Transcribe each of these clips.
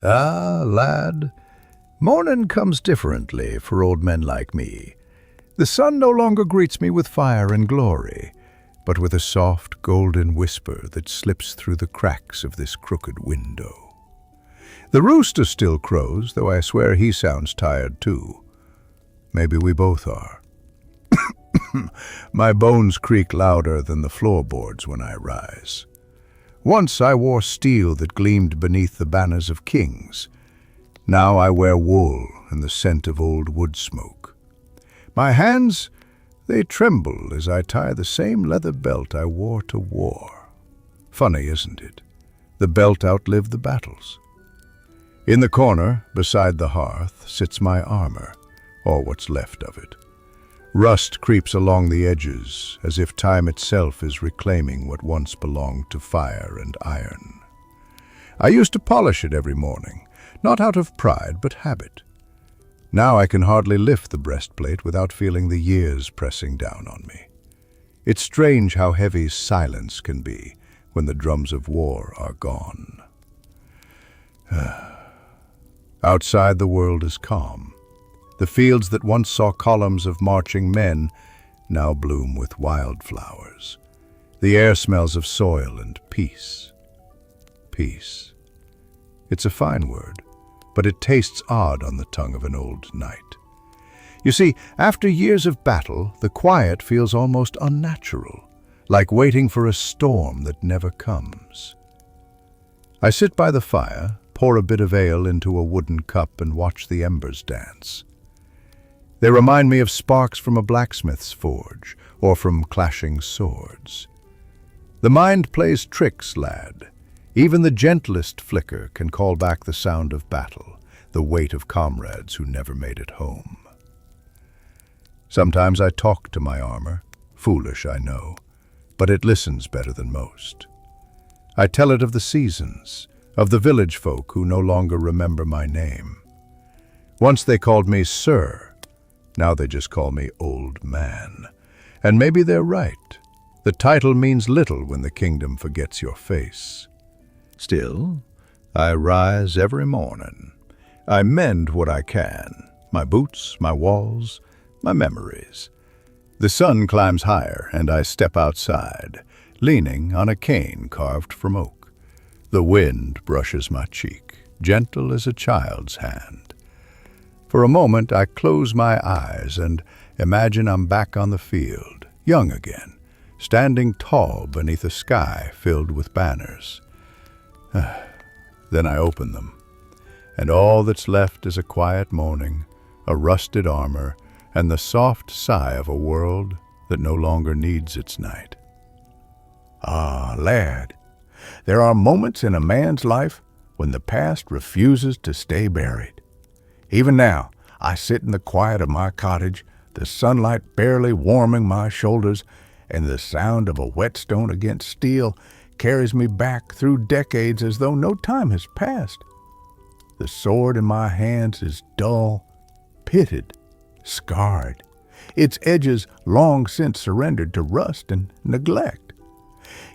Ah, lad, morning comes differently for old men like me. The sun no longer greets me with fire and glory, but with a soft golden whisper that slips through the cracks of this crooked window. The rooster still crows, though I swear he sounds tired too. Maybe we both are. My bones creak louder than the floorboards when I rise. Once I wore steel that gleamed beneath the banners of kings. Now I wear wool and the scent of old wood smoke. My hands, they tremble as I tie the same leather belt I wore to war. Funny, isn't it? The belt outlived the battles. In the corner, beside the hearth, sits my armor, or what's left of it. Rust creeps along the edges, as if time itself is reclaiming what once belonged to fire and iron. I used to polish it every morning, not out of pride, but habit. Now I can hardly lift the breastplate without feeling the years pressing down on me. It's strange how heavy silence can be when the drums of war are gone. Outside, the world is calm. The fields that once saw columns of marching men now bloom with wildflowers. The air smells of soil and peace. Peace. It's a fine word, but it tastes odd on the tongue of an old knight. You see, after years of battle, the quiet feels almost unnatural, like waiting for a storm that never comes. I sit by the fire, pour a bit of ale into a wooden cup, and watch the embers dance. They remind me of sparks from a blacksmith's forge, or from clashing swords. The mind plays tricks, lad. Even the gentlest flicker can call back the sound of battle, the weight of comrades who never made it home. Sometimes I talk to my armor, foolish I know, but it listens better than most. I tell it of the seasons, of the village folk who no longer remember my name. Once they called me Sir. Now they just call me Old Man. And maybe they're right. The title means little when the kingdom forgets your face. Still, I rise every morning. I mend what I can, my boots, my walls, my memories. The sun climbs higher, and I step outside, leaning on a cane carved from oak. The wind brushes my cheek, gentle as a child's hand. For a moment, I close my eyes and imagine I'm back on the field, young again, standing tall beneath a sky filled with banners. Then I open them, and all that's left is a quiet morning, a rusted armor, and the soft sigh of a world that no longer needs its night. Ah, lad, there are moments in a man's life when the past refuses to stay buried. Even now, I sit in the quiet of my cottage, the sunlight barely warming my shoulders, and the sound of a whetstone against steel carries me back through decades as though no time has passed. The sword in my hands is dull, pitted, scarred, its edges long since surrendered to rust and neglect.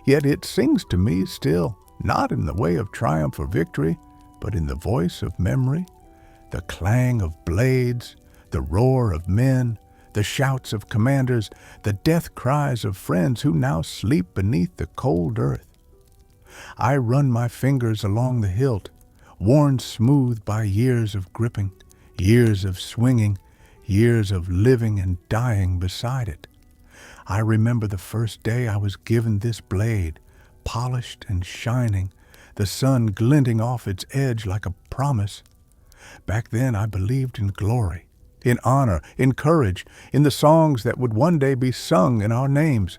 Yet it sings to me still, not in the way of triumph or victory, but in the voice of memory. The clang of blades, the roar of men, the shouts of commanders, the death cries of friends who now sleep beneath the cold earth. I run my fingers along the hilt, worn smooth by years of gripping, years of swinging, years of living and dying beside it. I remember the first day I was given this blade, polished and shining, the sun glinting off its edge like a promise. Back then I believed in glory, in honor, in courage, in the songs that would one day be sung in our names.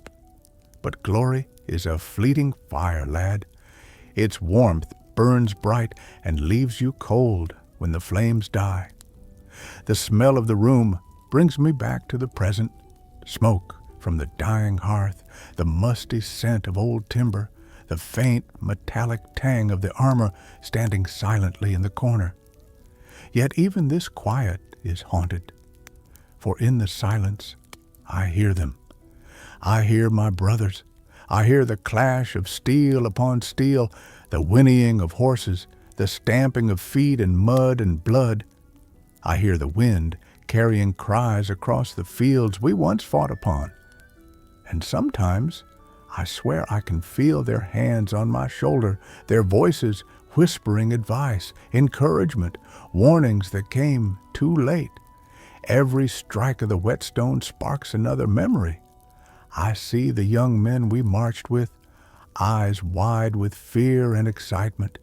But glory is a fleeting fire, lad. Its warmth burns bright and leaves you cold when the flames die. The smell of the room brings me back to the present. Smoke from the dying hearth, the musty scent of old timber, the faint metallic tang of the armor standing silently in the corner. Yet even this quiet is haunted, for in the silence I hear them. I hear my brothers. I hear the clash of steel upon steel, the whinnying of horses, the stamping of feet in mud and blood. I hear the wind carrying cries across the fields we once fought upon. And sometimes I swear I can feel their hands on my shoulder, their voices whispering advice, encouragement, warnings that came too late. Every strike of the whetstone sparks another memory. I see the young men we marched with, eyes wide with fear and excitement,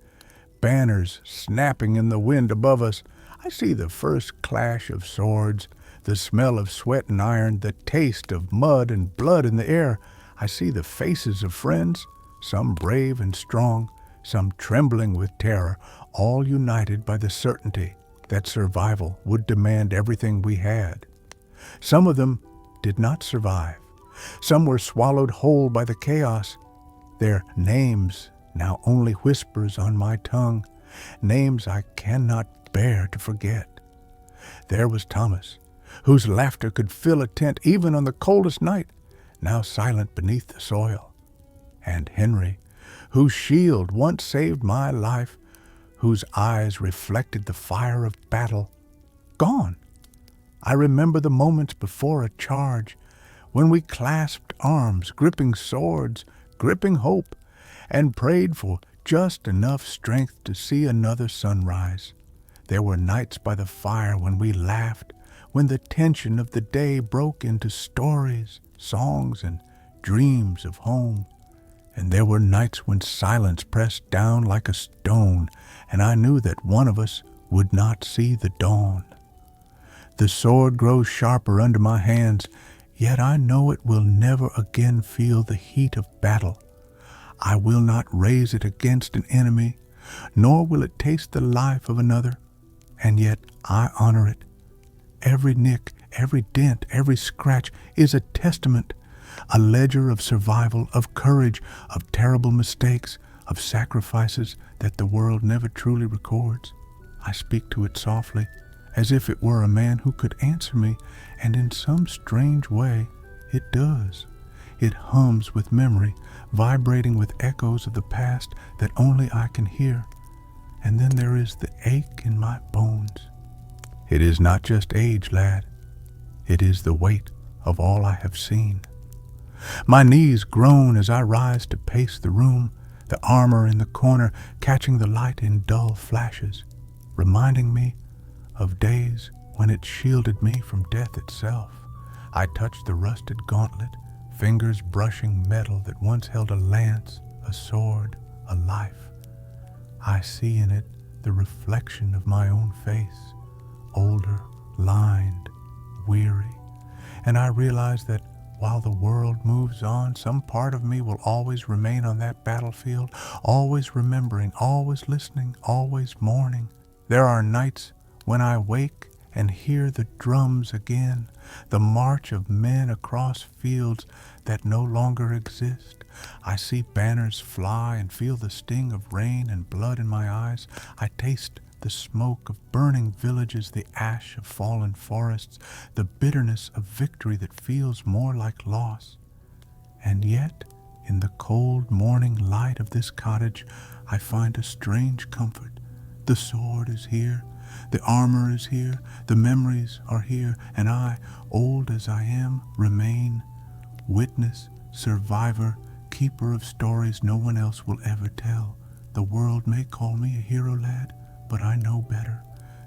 banners snapping in the wind above us. I see the first clash of swords, the smell of sweat and iron, the taste of mud and blood in the air. I see the faces of friends, some brave and strong, some trembling with terror, all united by the certainty that survival would demand everything we had. Some of them did not survive. Some were swallowed whole by the chaos. Their names now only whispers on my tongue, names I cannot bear to forget. There was Thomas, whose laughter could fill a tent even on the coldest night, now silent beneath the soil. And Henry, whose shield once saved my life, whose eyes reflected the fire of battle, gone. I remember the moments before a charge, when we clasped arms, gripping swords, gripping hope, and prayed for just enough strength to see another sunrise. There were nights by the fire when we laughed, when the tension of the day broke into stories, songs, and dreams of home. And there were nights when silence pressed down like a stone, and I knew that one of us would not see the dawn. The sword grows sharper under my hands, yet I know it will never again feel the heat of battle. I will not raise it against an enemy, nor will it taste the life of another, and yet I honor it. Every nick, every dent, every scratch is a testament, a ledger of survival, of courage, of terrible mistakes, of sacrifices that the world never truly records. I speak to it softly, as if it were a man who could answer me, and in some strange way it does. It hums with memory, vibrating with echoes of the past that only I can hear. And then there is the ache in my bones. It is not just age, lad. It is the weight of all I have seen. My knees groan as I rise to pace the room, the armor in the corner catching the light in dull flashes, reminding me of days when it shielded me from death itself. I touch the rusted gauntlet, fingers brushing metal that once held a lance, a sword, a life. I see in it the reflection of my own face, older, lined, weary, and I realize that while the world moves on, some part of me will always remain on that battlefield, always remembering, always listening, always mourning. There are nights when I wake and hear the drums again, the march of men across fields that no longer exist. I see banners fly and feel the sting of rain and blood in my eyes. I taste the smoke of burning villages, the ash of fallen forests, the bitterness of victory that feels more like loss. And yet, in the cold morning light of this cottage, I find a strange comfort. The sword is here, the armor is here, the memories are here, and I, old as I am, remain witness, survivor, keeper of stories no one else will ever tell. The world may call me a hero, lad, but I know better.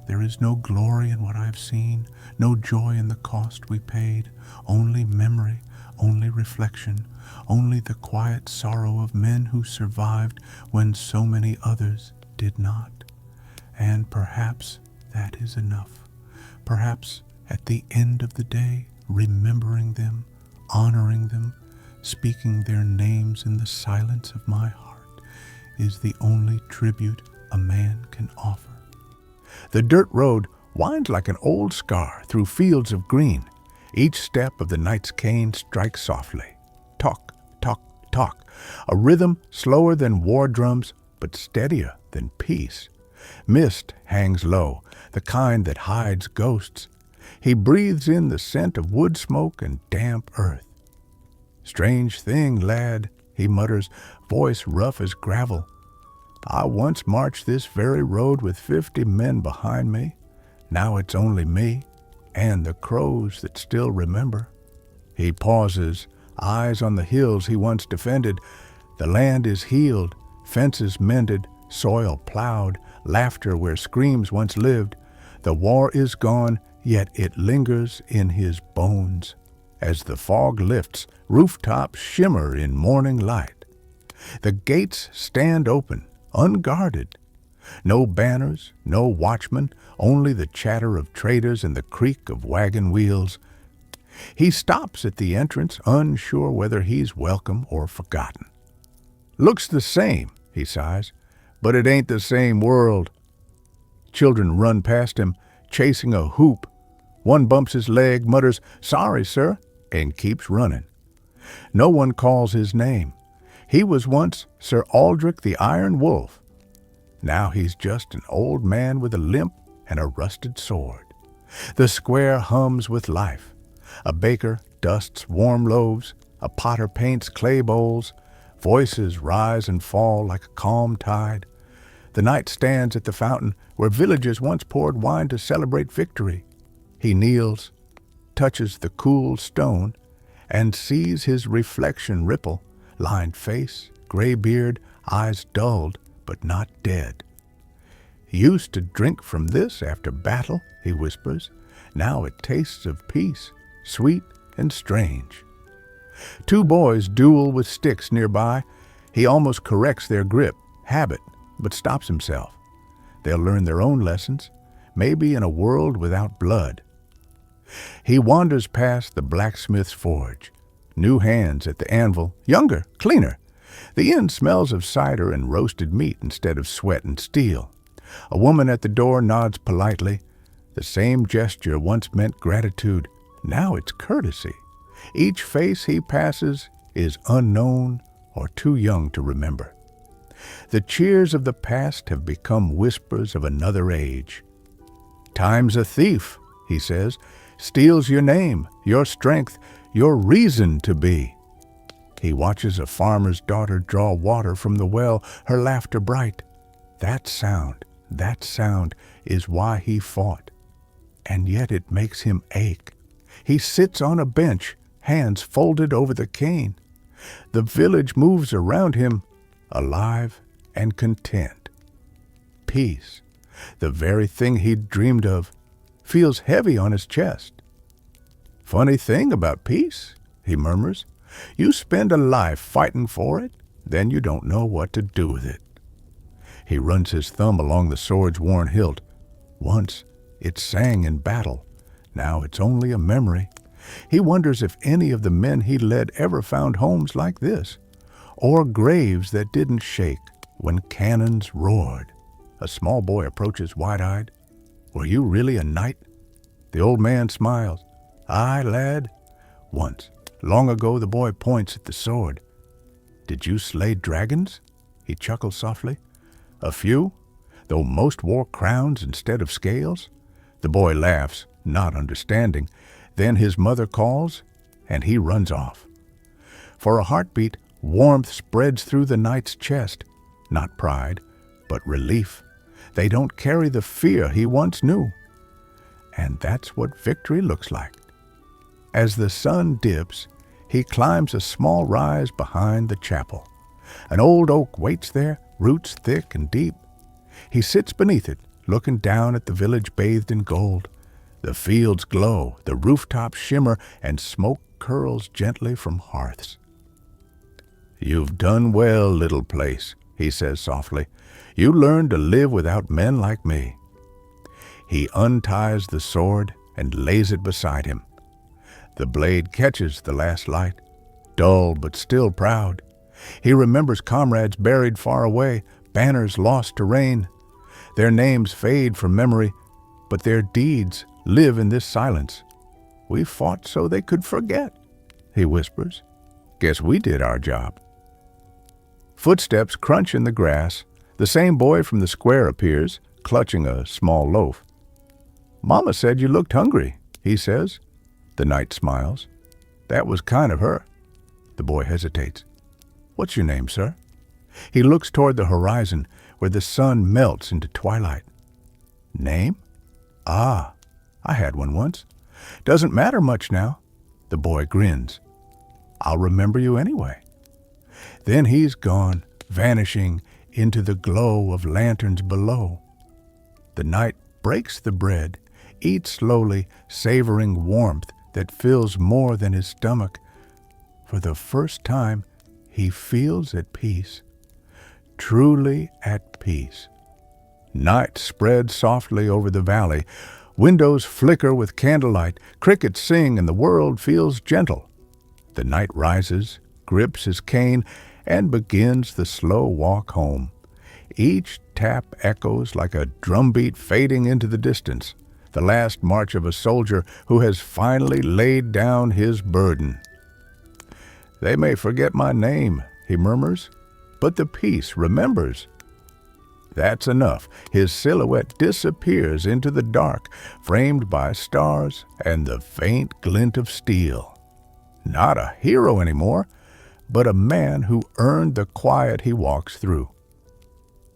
There is no glory in what I have seen, no joy in the cost we paid, only memory, only reflection, only the quiet sorrow of men who survived when so many others did not. And perhaps that is enough. Perhaps at the end of the day, remembering them, honoring them, speaking their names in the silence of my heart is the only tribute a man can offer. The dirt road winds like an old scar through fields of green. Each step of the knight's cane strikes softly. Talk, talk, talk. A rhythm slower than war drums, but steadier than peace. Mist hangs low, the kind that hides ghosts. He breathes in the scent of wood smoke and damp earth. Strange thing, lad, he mutters, voice rough as gravel. I once marched this very road with 50 men behind me. Now it's only me and the crows that still remember." He pauses, eyes on the hills he once defended. The land is healed, fences mended, soil plowed, laughter where screams once lived. The war is gone, yet it lingers in his bones. As the fog lifts, rooftops shimmer in morning light. The gates stand open, unguarded. No banners, no watchmen, only the chatter of traders and the creak of wagon wheels. He stops at the entrance, unsure whether he's welcome or forgotten. "Looks the same," he sighs, "but it ain't the same world." Children run past him, chasing a hoop. One bumps his leg, mutters, "Sorry, sir," and keeps running. No one calls his name. He was once Sir Aldrich the Iron Wolf. Now he's just an old man with a limp and a rusted sword. The square hums with life. A baker dusts warm loaves, a potter paints clay bowls. Voices rise and fall like a calm tide. The knight stands at the fountain where villagers once poured wine to celebrate victory. He kneels, touches the cool stone, and sees his reflection ripple, lined face, gray beard, eyes dulled but not dead. "Used to drink from this after battle," he whispers. "Now it tastes of peace, sweet and strange." Two boys duel with sticks nearby. He almost corrects their grip, habit, but stops himself. They'll learn their own lessons, maybe in a world without blood. He wanders past the blacksmith's forge. New hands at the anvil, younger, cleaner. The inn smells of cider and roasted meat instead of sweat and steel. A woman at the door nods politely. The same gesture once meant gratitude. Now it's courtesy. Each face he passes is unknown or too young to remember. The cheers of the past have become whispers of another age. "Time's a thief," he says, "steals your name, your strength, your reason to be." He watches a farmer's daughter draw water from the well, her laughter bright. That sound is why he fought. And yet it makes him ache. He sits on a bench, hands folded over the cane. The village moves around him, alive and content. Peace, the very thing he'd dreamed of, feels heavy on his chest. "Funny thing about peace," he murmurs. "You spend a life fighting for it, then you don't know what to do with it." He runs his thumb along the sword's worn hilt. Once it sang in battle. Now it's only a memory. He wonders if any of the men he led ever found homes like this, or graves that didn't shake when cannons roared. A small boy approaches wide-eyed. "Were you really a knight?" The old man smiles. "Aye, lad. Once, long ago," the boy points at the sword. "Did you slay dragons?" He chuckles softly. "A few, though most wore crowns instead of scales." The boy laughs, not understanding. Then his mother calls, and he runs off. For a heartbeat, warmth spreads through the knight's chest. Not pride, but relief. They don't carry the fear he once knew. And that's what victory looks like. As the sun dips, he climbs a small rise behind the chapel. An old oak waits there, roots thick and deep. He sits beneath it, looking down at the village bathed in gold. The fields glow, the rooftops shimmer, and smoke curls gently from hearths. "You've done well, little place," he says softly. "You learned to live without men like me." He unties the sword and lays it beside him. The blade catches the last light, dull but still proud. He remembers comrades buried far away, banners lost to rain. Their names fade from memory, but their deeds live in this silence. "We fought so they could forget," he whispers. "Guess we did our job." Footsteps crunch in the grass. The same boy from the square appears, clutching a small loaf. "Mama said you looked hungry," he says. The knight smiles. "That was kind of her." The boy hesitates. "What's your name, sir?" He looks toward the horizon, where the sun melts into twilight. Name? Ah, I had one once. Doesn't matter much now. The boy grins. I'll remember you anyway. Then he's gone, vanishing into the glow of lanterns below. The night breaks the bread, eats slowly, savoring warmth that fills more than his stomach. For the first time, he feels at peace, truly at peace. Night spreads softly over the valley. Windows flicker with candlelight, crickets sing, and the world feels gentle. The knight rises, grips his cane, and begins the slow walk home. Each tap echoes like a drumbeat fading into the distance, the last march of a soldier who has finally laid down his burden. They may forget my name, he murmurs, but the peace remembers. That's enough. His silhouette disappears into the dark, framed by stars and the faint glint of steel. Not a hero anymore, but a man who earned the quiet he walks through.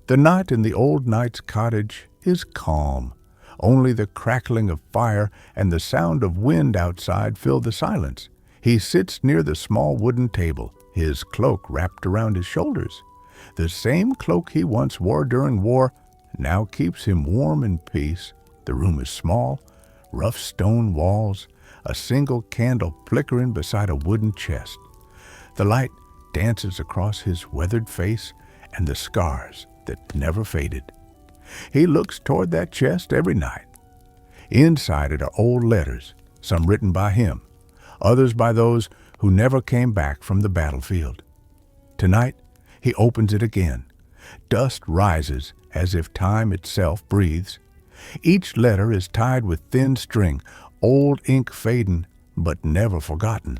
The night in the old knight's cottage is calm. Only the crackling of fire and the sound of wind outside fill the silence. He sits near the small wooden table, his cloak wrapped around his shoulders. The same cloak he once wore during war now keeps him warm in peace. The room is small, rough stone walls, a single candle flickering beside a wooden chest. The light dances across his weathered face and the scars that never faded. He looks toward that chest every night. Inside it are old letters, some written by him, others by those who never came back from the battlefield. Tonight, he opens it again. Dust rises as if time itself breathes. Each letter is tied with thin string, old ink fading, but never forgotten.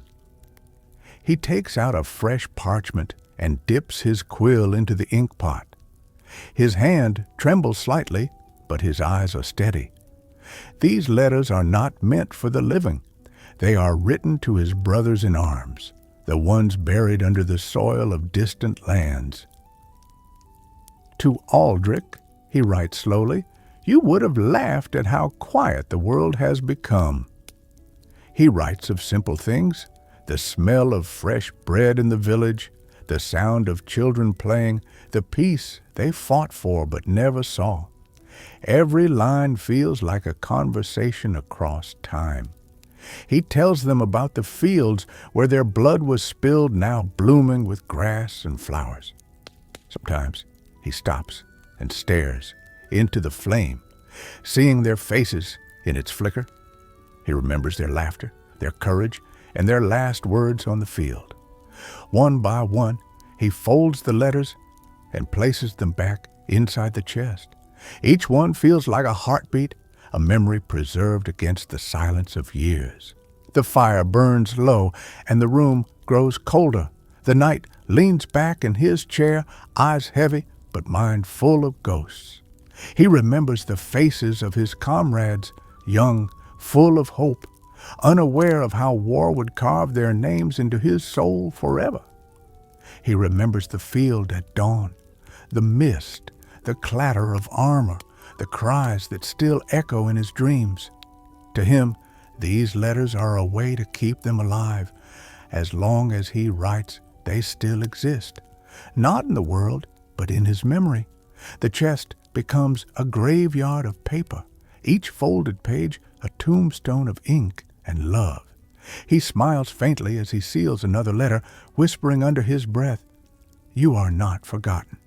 He takes out a fresh parchment and dips his quill into the ink pot. His hand trembles slightly, but his eyes are steady. These letters are not meant for the living. They are written to his brothers in arms, the ones buried under the soil of distant lands. To Aldrich, he writes slowly, you would have laughed at how quiet the world has become. He writes of simple things, the smell of fresh bread in the village, the sound of children playing, the peace they fought for but never saw. Every line feels like a conversation across time. He tells them about the fields where their blood was spilled, now blooming with grass and flowers. Sometimes he stops and stares into the flame, seeing their faces in its flicker. He remembers their laughter, their courage, and their last words on the field. One by one, he folds the letters and places them back inside the chest. Each one feels like a heartbeat, a memory preserved against the silence of years. The fire burns low, and the room grows colder. The knight leans back in his chair, eyes heavy, but mind full of ghosts. He remembers the faces of his comrades, young, full of hope, unaware of how war would carve their names into his soul forever. He remembers the field at dawn, the mist, the clatter of armor, the cries that still echo in his dreams. To him, these letters are a way to keep them alive. As long as he writes, they still exist, not in the world, but in his memory. The chest becomes a graveyard of paper, each folded page a tombstone of ink and love. He smiles faintly as he seals another letter, whispering under his breath, "You are not forgotten."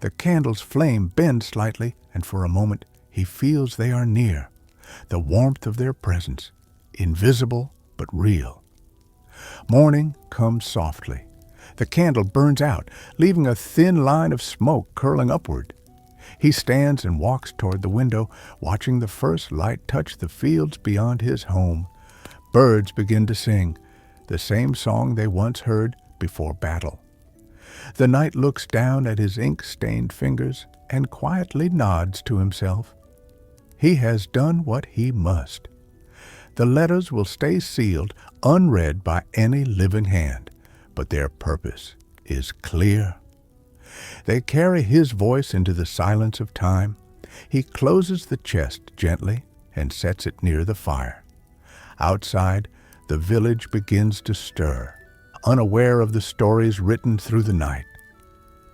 The candle's flame bends slightly, and for a moment he feels they are near, the warmth of their presence, invisible but real. Morning comes softly. The candle burns out, leaving a thin line of smoke curling upward. He stands and walks toward the window, watching the first light touch the fields beyond his home. Birds begin to sing, the same song they once heard before battle. The knight looks down at his ink-stained fingers and quietly nods to himself. He has done what he must. The letters will stay sealed, unread by any living hand, but their purpose is clear. They carry his voice into the silence of time. He closes the chest gently and sets it near the fire. Outside, the village begins to stir, unaware of the stories written through the night.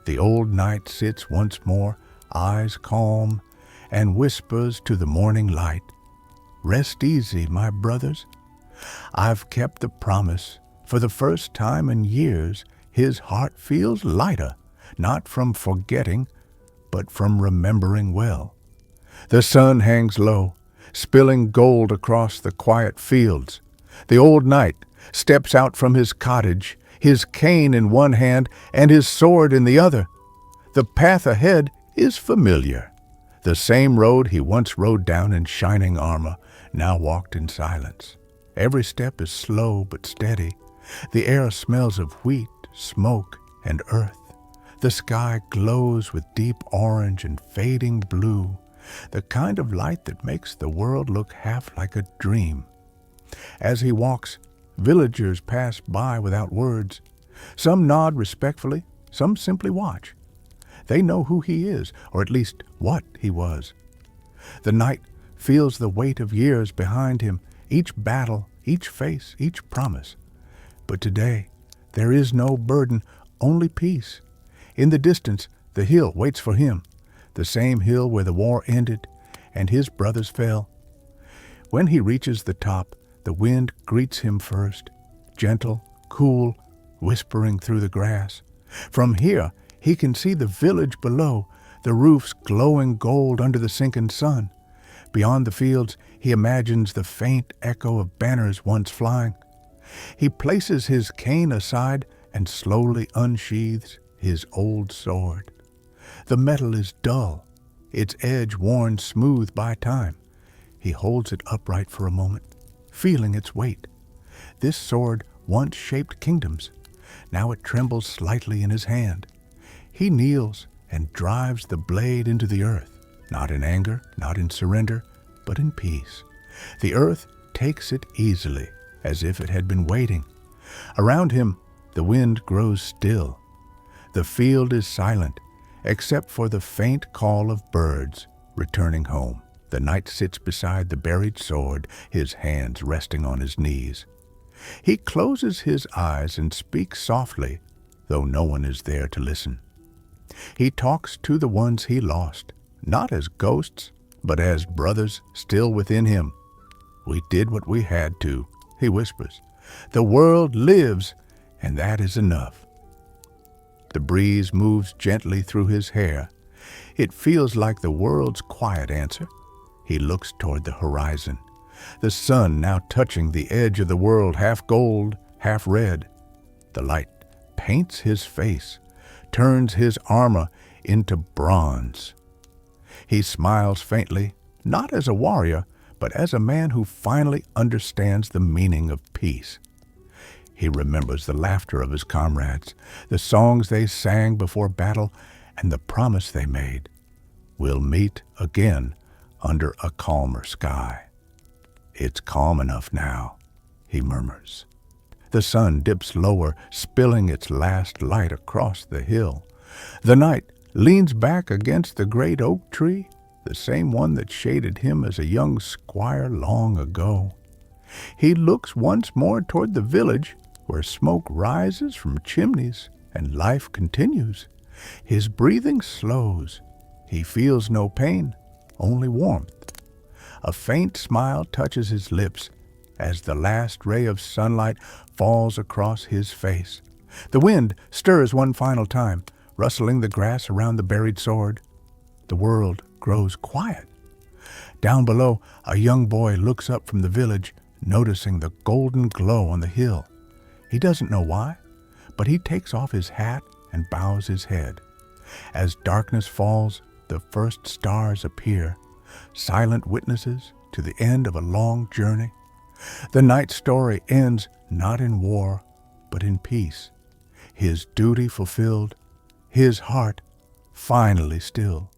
The old knight sits once more, eyes calm, and whispers to the morning light, "Rest easy, my brothers. I've kept the promise. For the first time in years, his heart feels lighter, not from forgetting, but from remembering well." The sun hangs low, spilling gold across the quiet fields. The old knight steps out from his cottage, his cane in one hand and his sword in the other. The path ahead is familiar. The same road he once rode down in shining armor, now walked in silence. Every step is slow but steady. The air smells of wheat, smoke, and earth. The sky glows with deep orange and fading blue, the kind of light that makes the world look half like a dream. As he walks, villagers pass by without words. Some nod respectfully, some simply watch. They know who he is, or at least what he was. The knight feels the weight of years behind him, each battle, each face, each promise. But today, there is no burden, only peace. In the distance, the hill waits for him, the same hill where the war ended and his brothers fell. When he reaches the top, the wind greets him first, gentle, cool, whispering through the grass. From here, he can see the village below, the roofs glowing gold under the sinking sun. Beyond the fields, he imagines the faint echo of banners once flying. He places his cane aside and slowly unsheathes his old sword. The metal is dull, its edge worn smooth by time. He holds it upright for a moment, feeling its weight. This sword once shaped kingdoms. Now it trembles slightly in his hand. He kneels and drives the blade into the earth, not in anger, not in surrender, but in peace. The earth takes it easily, as if it had been waiting. Around him, the wind grows still. The field is silent, except for the faint call of birds returning home. The knight sits beside the buried sword, his hands resting on his knees. He closes his eyes and speaks softly, though no one is there to listen. He talks to the ones he lost, not as ghosts, but as brothers still within him. "We did what we had to," he whispers. "The world lives, and that is enough." The breeze moves gently through his hair. It feels like the world's quiet answer. He looks toward the horizon, the sun now touching the edge of the world, half gold, half red. The light paints his face, turns his armor into bronze. He smiles faintly, not as a warrior, but as a man who finally understands the meaning of peace. He remembers the laughter of his comrades, the songs they sang before battle, and the promise they made. "We'll meet again under a calmer sky." "It's calm enough now," he murmurs. The sun dips lower, spilling its last light across the hill. The knight leans back against the great oak tree, the same one that shaded him as a young squire long ago. He looks once more toward the village, where smoke rises from chimneys and life continues. His breathing slows. He feels no pain, only warmth. A faint smile touches his lips as the last ray of sunlight falls across his face. The wind stirs one final time, rustling the grass around the buried sword. The world grows quiet. Down below, a young boy looks up from the village, noticing the golden glow on the hill. He doesn't know why, but he takes off his hat and bows his head. As darkness falls, the first stars appear, silent witnesses to the end of a long journey. The knight's story ends not in war, but in peace. His duty fulfilled, his heart finally still.